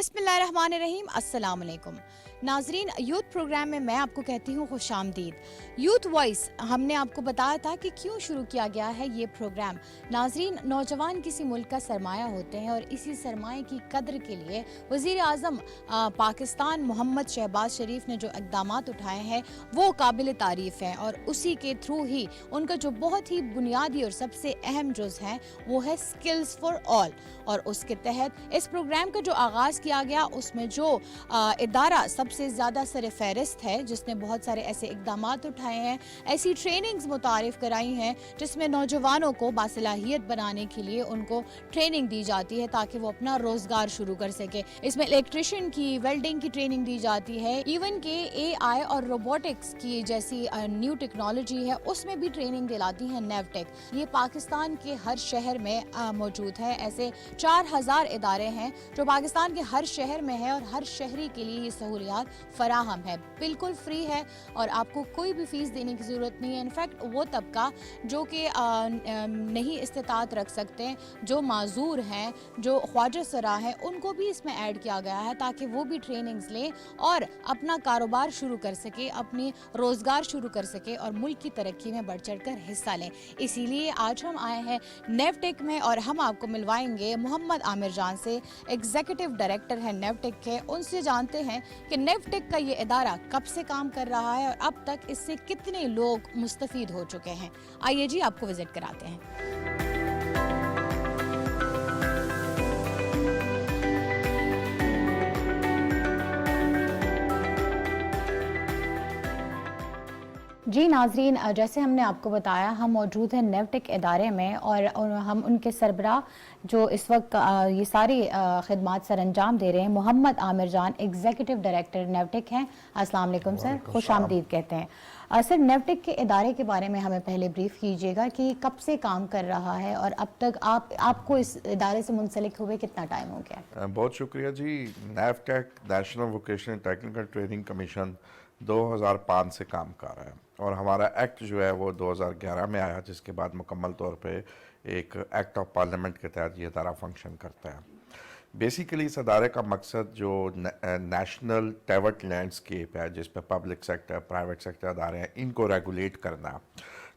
बिस्मिल्लाहिर्रहमानिर्रहीम, अस्सलाम वालेकुम नाजरीन। यूथ प्रोग्राम में मैं आपको कहती हूँ खुश आमदीद। यूथ वॉइस हमने आपको बताया था कि क्यों शुरू किया गया है ये प्रोग्राम। नाजरीन, नौजवान किसी मुल्क का सरमाया होते हैं और इसी सरमाए की कद्र के लिए वज़ीर आज़म पाकिस्तान मोहम्मद शहबाज शरीफ ने जो इक़दामात उठाए हैं वो काबिल तारीफ़ हैं, और उसी के थ्रू ही उनका जो बहुत ही बुनियादी और सबसे अहम जुज़ है वो है स्किल्स फॉर ऑल। और उसके तहत इस प्रोग्राम का जो आगाज़ किया गया उसमें जो इदारा सबसे ज़्यादा सर फहरिस्त है, जिसने बहुत सारे ऐसे इक़दामात उठाए हैं, ऐसी ट्रेनिंग्स मुतारिफ़ कराई हैं जिसमें नौजवानों को बासलाहियत बनाने के लिए उनको ट्रेनिंग दी जाती है ताकि वो अपना रोज़गार शुरू कर सके। इसमें इलेक्ट्रिशियन की, वेल्डिंग की ट्रेनिंग दी जाती है, इवन के AI और रोबोटिक्स की जैसी न्यू टेक्नोलॉजी है उसमें भी ट्रेनिंग दिलाती है नेवटेक। ये पाकिस्तान के हर शहर में मौजूद है। ऐसे 4000 इदारे हैं जो पाकिस्तान के हर शहर में है और हर शहरी के लिए ये सहूलियात फराहम है। बिल्कुल फ्री है और आपको कोई भी फीस देने की ज़रूरत नहीं है। इनफैक्ट वो तबका जो कि नहीं इस्तिताअत रख सकते, जो माजूर हैं, जो ख्वाजा सरा हैं, उनको भी इसमें ऐड किया गया है ताकि वो भी ट्रेनिंग्स लें और अपना कारोबार शुरू कर सके, अपनी रोज़गार शुरू कर सके और मुल्क की तरक्की में बढ़ चढ़ कर हिस्सा लें। इसीलिए आज हम आए हैं नेवटेक में और हम आपको मिलवाएंगे मोहम्मद आमिर जान से, एग्जीक्यूटिव डायरेक्टर है नेवटेक के। उनसे जानते हैं कि नेवटेक का ये इदारा कब से काम कर रहा है और अब तक इससे कितने लोग मुस्तफीद हो चुके हैं। आइए जी, आपको विजिट कराते हैं। जी नाजरीन, जैसे हमने आपको बताया हम मौजूद हैं नेवटेक इदारे में और हम उनके सरबराह जो इस वक्त ये सारी खिदमात सर अंजाम दे रहे हैं, मोहम्मद आमिर जान एग्जीक्यूटिव डायरेक्टर नेवटेक हैं। अस्सलाम वालेकुम सर, खुश आमदीद कहते हैं। सर, नेवटेक के इदारे के बारे में हमें पहले ब्रीफ कीजिएगा कि कब से काम कर रहा है और अब तक आपको इस इदारे से मुंसलिक हुए कितना टाइम हो गया? बहुत शुक्रिया जी। NAVTTC national vocational technical training commission 2005 से काम कर रहा है और हमारा एक्ट जो है वो 2011 में आया, जिसके बाद मुकम्मल तौर पे एक एक्ट ऑफ पार्लियामेंट के तहत ये इदारा फंक्शन करता है। बेसिकली इस अदारे का मकसद जो नेशनल टेवट लैंडस्केप है, जिस पे पब्लिक सेक्टर, प्राइवेट सेक्टर अदारे हैं, इनको रेगुलेट करना।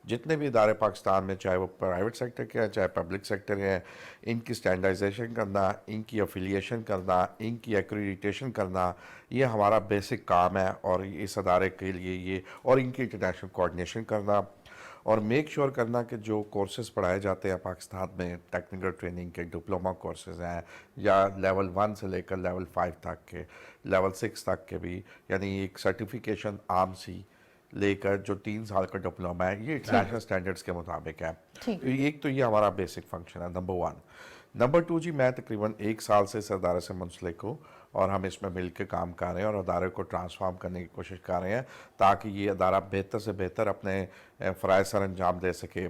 जितने भी इदारे पाकिस्तान में, चाहे वो प्राइवेट सेक्टर के हैं चाहे पब्लिक सेक्टर के हैं, इनकी स्टैंडर्डाइजेशन करना, इनकी एफिलिएशन करना, इनकी एक्रीडिटेशन करना, ये हमारा बेसिक काम है। और इस अदारे के लिए ये और इनकी इंटरनेशनल कोऑर्डिनेशन करना और मेक श्योर करना कि जो कोर्सेज पढ़ाए जाते हैं पाकिस्तान में, टेक्निकल ट्रेनिंग के डिप्लोमा कोर्सेज हैं या लेवल 1 से लेकर लेवल 5 तक के, लेवल 6 तक के भी, यानी एक सर्टिफिकेशन आम सी लेकर जो 3 साल का डिप्लोमा है, ये इंटरनेशनल स्टैंडर्ड्स के मुताबिक है। एक तो ये हमारा बेसिक फंक्शन है, नंबर 1। नंबर 2 जी, मैं तकरीबन 1 साल से इस अदारे से मुंसलिक हूँ और हम इसमें मिल के काम कर रहे हैं और अदारे को ट्रांसफॉर्म करने की कोशिश कर रहे हैं ताकि ये अदारा बेहतर से बेहतर अपने फ़राइज़ सर अंजाम दे सके।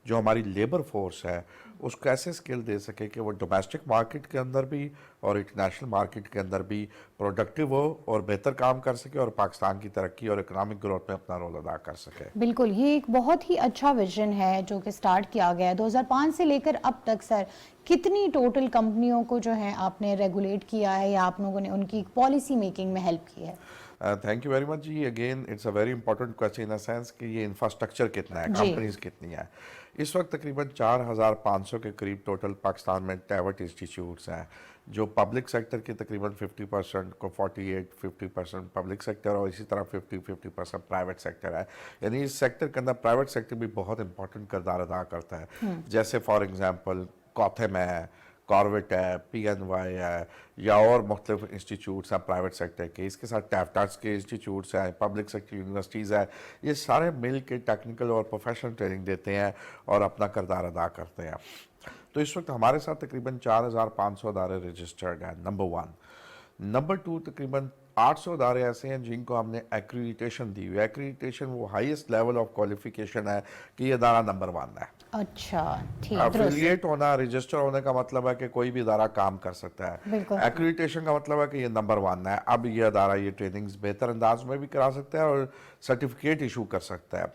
जो हमारी लेबर फोर्स है उसको ऐसे स्किल दे सके कि वो डोमेस्टिक मार्केट के अंदर भी और इंटरनेशनल मार्केट के अंदर भी प्रोडक्टिव हो और बेहतर काम कर सके और पाकिस्तान की तरक्की और इकोनॉमिक ग्रोथ में अपना रोल अदा कर सके। बिल्कुल, ये एक बहुत ही अच्छा विजन है जो कि स्टार्ट किया गया है 2005 से लेकर अब तक। सर, कितनी टोटल कंपनियों को जो है आपने रेगुलेट किया है या आप लोगों ने उनकी पॉलिसी मेकिंग में हेल्प की है? थैंक यू वेरी मच जी। Again it's a very important question in the sense कि ये इंफ्रास्ट्रक्चर कितना है, कंपनीज कितनी है। इस वक्त तकरीबन 4500 के करीब टोटल पाकिस्तान में टेवट इंस्टीट्यूट्स हैं, जो पब्लिक सेक्टर के तकरीबन 50% को 48-50% पब्लिक सेक्टर और इसी तरह 50% प्राइवेट सेक्टर है। यानी इस सेक्टर के अंदर प्राइवेट सेक्टर भी बहुत इंपॉर्टेंट किरदार अदा करता है। जैसे फॉर एग्जांपल कॉथम है, कॉर्वेट है, PNY है या और मुख्तलिफ इंस्टीट्यूट्स हैं प्राइवेट सेक्टर के। इसके साथ टैफ्टास के इंस्टीट्यूट्स हैं, पब्लिक सेक्टर यूनिवर्सिटीज़ हैं, ये सारे मिल के टेक्निकल और प्रोफेशनल ट्रेनिंग देते हैं और अपना किरदार अदा करते हैं। तो इस वक्त हमारे साथ तकरीबन 4500 अदारे रजिस्टर्ड हैं, नंबर 1। नंबर 2, तकरीबन 800 अदारे ऐसे हैं जिनको हमने एक्रीडिटेशन दी हुई है। एक्रीडिटेशन वो हाईएस्ट लेवल ऑफ क्वालिफिकेशन है कि ये अदारा नंबर 1 है। अच्छा, ठीक। एफिलिएट होना, रजिस्टर होने का मतलब है कि कोई भी अदारा काम कर सकता है। एक्रीडिटेशन का मतलब है कि ये नंबर 1 है। अब ये अदारा ये ट्रेनिंग्स बेहतर अंदाज में भी करा सकता है और सर्टिफिकेट इशू कर सकता है।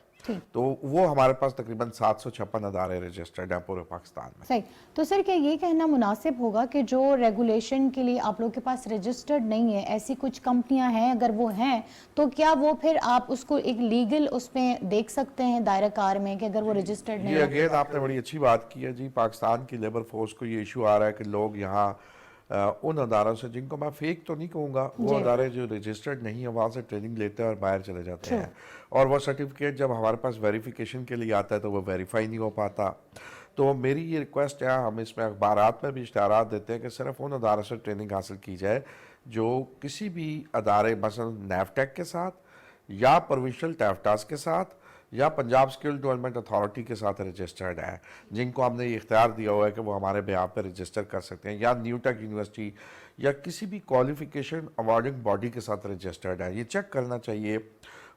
तो वो हमारे पास तकरीबन 756 अदारे रजिस्टर्ड हैं पूरे पाकिस्तान में। सही। तो सर क्या ये कहना मुनासिब होगा कि जो रेगुलेशन के लिए आप लोग के पास रजिस्टर्ड नहीं है, ऐसी कुछ कंपनियां हैं, अगर वो हैं तो क्या वो फिर आप उसको एक लीगल उसमें देख सकते हैं दायरा कार में कि अगर वो रजिस्टर्ड नहीं ये है? अगेन आपने बड़ी अच्छी बात की है जी। पाकिस्तान की लेबर फोर्स को ये इशू आ रहा है कि लोग यहाँ उन अदारों से, जिनको मैं फेक तो नहीं कहूँगा, वो अदारे जो रजिस्टर्ड नहीं है वहाँ से ट्रेनिंग लेते हैं और बाहर चले जाते हैं, और वो सर्टिफिकेट जब हमारे पास वेरिफिकेशन के लिए आता है तो वो वेरीफाई नहीं हो पाता। तो मेरी ये रिक्वेस्ट है, हम इसमें अखबारात में भी इश्तारात देते हैं कि सिर्फ उन अदारों से ट्रेनिंग हासिल की जाए जो किसी भी अदारे मसलन नैफटेक के साथ या प्रोविंशियल टैफ्टास के साथ या पंजाब स्किल डेवलपमेंट अथॉरिटी के साथ रजिस्टर्ड है, जिनको हमने ये इख्तियार दिया हुआ है कि वो हमारे बिहाफ पे रजिस्टर कर सकते हैं, या न्यू टेक यूनिवर्सिटी या किसी भी क्वालिफिकेशन अवार्डिंग बॉडी के साथ रजिस्टर्ड है। ये चेक करना चाहिए,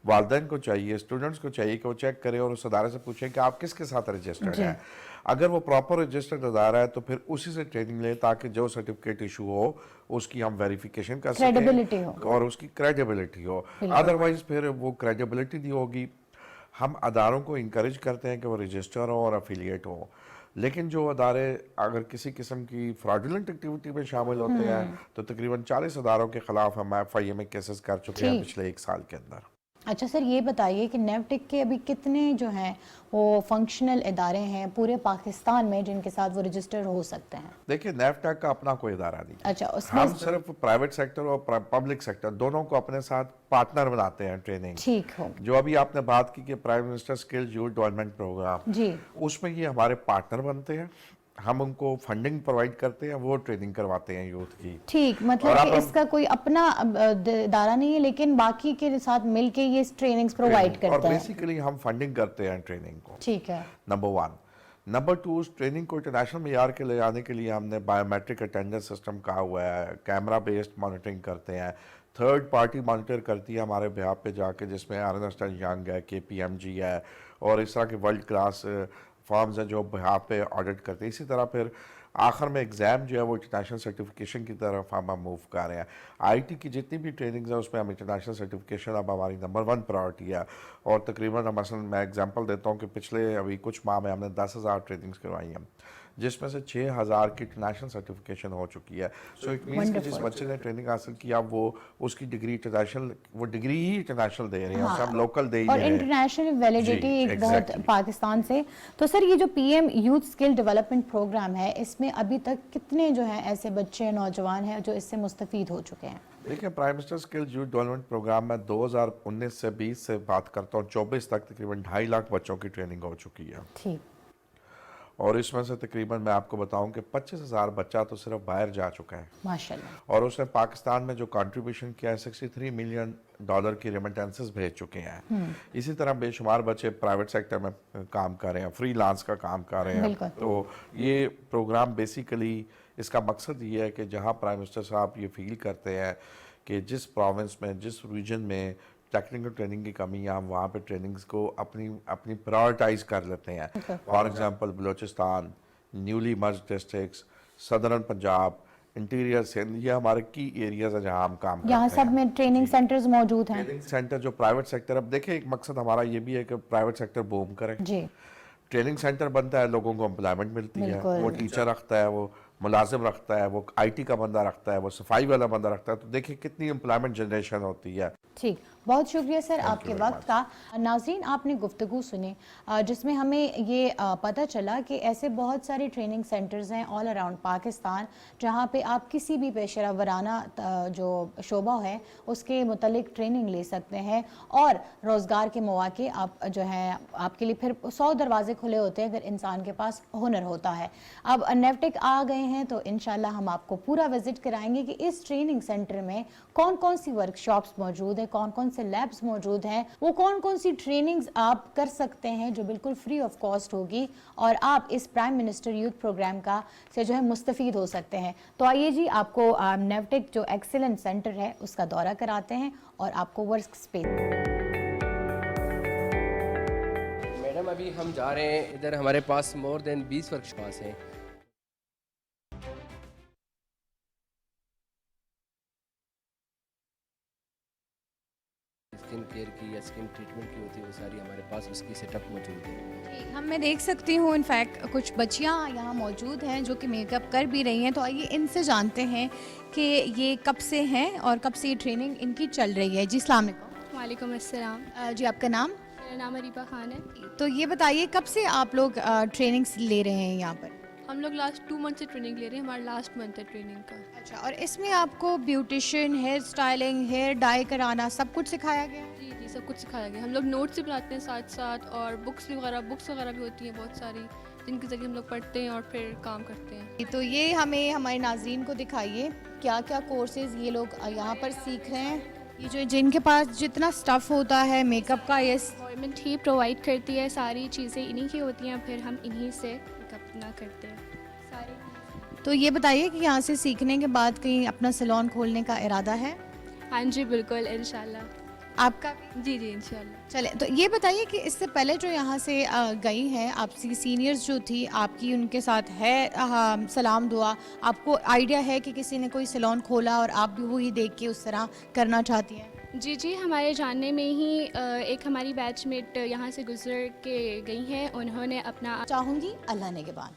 वालदैन को चाहिए, स्टूडेंट्स को चाहिए कि वो चेक करें और उस अदारे से पूछें कि आप किसके साथ रजिस्टर्ड हैं। अगर वो प्रॉपर रजिस्टर्ड अदारा है तो फिर उसी से ट्रेनिंग लें ताकि जो सर्टिफिकेट इशू हो उसकी हम वेरिफिकेशन कर सकें और उसकी क्रेडिबिलिटी हो। अदरवाइज फिर वो क्रेडिबिलिटी नहीं होगी। हम अदारों को इंकरेज करते हैं कि वो रजिस्टर हो और अफिलिएट हो, लेकिन जो अदारे अगर किसी किस्म की फ्रॉडुलेंट एक्टिविटी में शामिल होते हैं तो तकरीबन 40 अदारों के खिलाफ हम FIA में केसेस कर चुके हैं पिछले 1 साल के अंदर। अच्छा सर, ये बताइए कि नेवटेक के अभी कितने जो हैं वो फंक्शनल इदारे हैं पूरे पाकिस्तान में जिनके साथ वो रजिस्टर हो सकते हैं? देखिए, नेवटेक का अपना कोई इदारा नहीं। अच्छा, उसमें हम सिर्फ प्राइवेट सेक्टर और पब्लिक सेक्टर दोनों को अपने साथ पार्टनर बनाते हैं ट्रेनिंग। ठीक हो। जो अभी आपने बात की कि prime minister skill youth development programme, जी, उसमें ये हमारे पार्टनर बनते हैं, हम उनको फंडिंग प्रोवाइड करते हैं, वो ट्रेनिंग करवाते हैं यूथ की। ठीक, मतलब कि इसका कोई अपना दायरा नहीं है, लेकिन बाकी के साथ मिलके ये ट्रेनिंग्स प्रोवाइड करते हैं। और बेसिकली हम फंडिंग करते हैं ट्रेनिंग को। ठीक है, नंबर 1। नंबर 2, उस ट्रेनिंग को इंटरनेशनल मेयार के ले जाने के लिए हमने बायोमेट्रिक अटेंडेंस सिस्टम कहा हुआ है, कैमरा बेस्ड मॉनिटरिंग करते हैं, थर्ड पार्टी मॉनिटर करती है हमारे बिहाफ पे जाके, जिसमें अर्नेस्ट एंड यंग है, KPMG है और इस तरह के वर्ल्ड क्लास फॉर्म्स हैं जो बिहाफ पे ऑडिट करते हैं। इसी तरह फिर आखिर में एग्ज़ाम जो है वो इंटरनेशनल सर्टिफिकेशन की तरफ हम मूव कर रहे हैं। IT की जितनी भी ट्रेनिंग्स हैं उसमें हम इंटरनेशनल सर्टिफिकेशन अब हमारी नंबर 1 प्रायोरिटी है। और तकरीबन मसलन मैं एग्जांपल देता हूँ कि पिछले अभी कुछ माह में हमने 10,000 ट्रेनिंग्स करवाई हैं, जिसमें से 6,000 की इंटरनेशनल सर्टिफिकेशन हो चुकी है। सो इट मीन्स कि जिस बच्चे ने ट्रेनिंग हासिल किया वो उसकी डिग्री इंटरनेशनल, वो डिग्री ही इंटरनेशनल दे रहे हैं, हाँ, हम लोकल दे ही और इंटरनेशनल वैलिडिटी एक बहुत पाकिस्तान से। तो सर, ये जो PM youth skill development programme है, इसमें अभी तक कितने जो हैं ऐसे बच्चे नौजवान हैं जो इससे मुस्तफीद हो चुके हैं? देखिए, prime minister skill youth development programme में 2019 से 20 से बात करता हूँ, 24 तक तकरीबन 2.5 लाख बच्चों की ट्रेनिंग हो चुकी है। ठीक। और इसमें से तकरीबन मैं आपको बताऊं कि 25,000 बच्चा तो सिर्फ बाहर जा चुका है माशाल्लाह, और उसने पाकिस्तान में जो कंट्रीब्यूशन किया है $63 मिलियन की रेमिटेंसेस भेज चुके हैं। इसी तरह बेशुमार बच्चे प्राइवेट सेक्टर में काम कर रहे हैं, फ्रीलांस का काम कर रहे हैं। तो ये प्रोग्राम बेसिकली इसका मकसद ये है कि जहाँ प्राइम मिनिस्टर साहब ये फील करते हैं कि जिस प्रोविंस में, जिस रीजन में टेक्निकल ट्रेनिंग की कमी है, हम वहाँ पे ट्रेनिंग्स को अपनी प्रायोरिटाइज कर लेते हैं। For example Balochistan, newly merge districts, southern Punjab, interior Sindh, ये हमारे की एरियाज है जहाँ हम काम करते हैं। यहाँ सब में ट्रेनिंग सेंटर्स मौजूद हैं। ट्रेनिंग सेंटर जो प्राइवेट सेक्टर, अब देखिए एक मकसद हमारा ये भी है कि प्राइवेट सेक्टर बूम करे जी। ट्रेनिंग सेंटर बनता है, लोगों को एम्प्लॉयमेंट मिलती है, वो टीचर रखता है, वो मुलाजिम रखता है, वो IT का बंदा रखता है, वो सफाई वाला बंदा रखता है, तो देखिए कितनी एम्प्लॉयमेंट जनरेशन होती है। ठीक, बहुत शुक्रिया सर आपके वक्त का। नाज़रीन, आपने गुफ्तगू सुनी जिसमें हमें ये पता चला कि ऐसे बहुत सारे ट्रेनिंग सेंटर्स हैं ऑल अराउंड पाकिस्तान जहाँ पे आप किसी भी पेशा वराना जो शोबा है उसके मुतलिक ट्रेनिंग ले सकते हैं और रोज़गार के मौके आप जो है आपके लिए फिर 100 दरवाजे खुले होते हैं अगर इंसान के पास हुनर होता है। अब नेवटेक आ गए हैं तो इंशाल्लाह हम आपको पूरा विजिट कराएंगे कि इस ट्रेनिंग सेंटर में कौन कौन सी वर्कशॉप्स मौजूद है, कौन कौन से लैब्स मौजूद हैं, वो कौन कौन सी ट्रेनिंग्स आप कर सकते हैं जो बिल्कुल फ्री ऑफ कॉस्ट होगी और आप इस प्राइम मिनिस्टर यूथ प्रोग्राम का से जो है मुस्तफीद हो सकते हैं। तो आइए जी, आपको नेवटेक जो एक्सीलेंस सेंटर है उसका दौरा कराते हैं और आपको वर्क स्पेस। मैडम, अभी हम जा रहे हैं, इधर हमारे पास मोर देन 20 वर्कशॉप्स हैं। स्किन केयर की या स्किन ट्रीटमेंट की होती है वो सारी हमारे पास उसकी सेटअप मौजूद है। हम मैं देख सकती हूँ इनफैक्ट कुछ बच्चियाँ यहाँ मौजूद हैं जो कि मेकअप कर भी रही हैं, तो आइए इनसे जानते हैं कि ये कब से हैं और कब से ये ट्रेनिंग इनकी चल रही है। जी अस्सलाम वालेकुम। वालेकुम अस्सलाम। जी आपका नाम? मेरा नाम अरीबा खान है। तो ये बताइए कब से आप लोग ट्रेनिंग्स ले रहे हैं यहाँ पर? हम लोग लास्ट 2 मंथ से ट्रेनिंग ले रहे हैं, हमारा लास्ट मंथ है ट्रेनिंग का। अच्छा, और इसमें आपको beautician, hair styling, hair dye कराना सब कुछ सिखाया गया? जी जी, सब कुछ सिखाया गया। हम लोग नोट्स भी बनाते हैं साथ साथ, और बुक्स वगैरह भी होती हैं बहुत सारी, जिनके ज़रिए हम लोग पढ़ते हैं और फिर काम करते हैं। तो ये हमें हमारे नाज़रीन को दिखाइए क्या क्या कोर्सेज़ ये लोग यहाँ पर सीख रहे हैं। ये जो जिनके पास जितना स्टफ़ होता है मेकअप का, ये गवर्नमेंट ही प्रोवाइड करती है, सारी चीज़ें इन्हीं की होती हैं, फिर हम इन्हीं से अपना करते हैं सारे। तो ये बताइए कि यहाँ से सीखने के बाद कहीं अपना सैलून खोलने का इरादा है? हाँ जी बिल्कुल, इंशाल्लाह। आपका भी? जी जी इंशाल्लाह। चले, तो ये बताइए कि इससे पहले जो यहाँ से गई हैं आपसी सीनियर्स जो थी आपकी, उनके साथ है सलाम दुआ, आपको आइडिया है कि किसी ने कोई सैलून खोला और आप भी वही देख के उस तरह करना चाहती हैं? जी जी, हमारे जानने में ही एक हमारी बैचमेट यहाँ से गुजर के गई हैं, उन्होंने अपना चाहूँगी अल्लाह ने के बाद